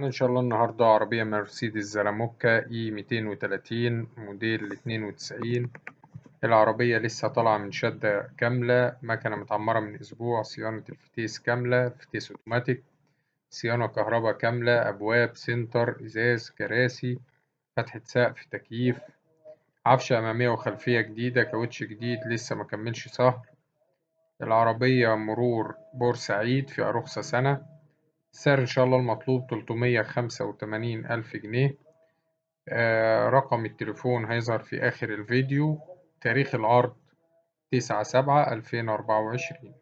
معانا إن شاء الله النهاردة عربية مرسيدس زلموكا إي 230 موديل 92. العربية لسه طالعة من شدة كاملة، مكنة متعمرة من أسبوع، صيانة الفتيس كاملة، فتيس أوتوماتيك، صيانة كهرباء كاملة، أبواب، سنتر، إزاز، كراسي، فتحة سقف، تكييف، عفشة أمامية وخلفية جديدة، كاوتش جديد لسه مكملش شهر. العربية مرور بورسعيد، فيها رخصة سنة. السعر إن شاء الله المطلوب 385,000 جنيه. رقم التليفون هيظهر في آخر الفيديو. تاريخ العرض 9/7/2024.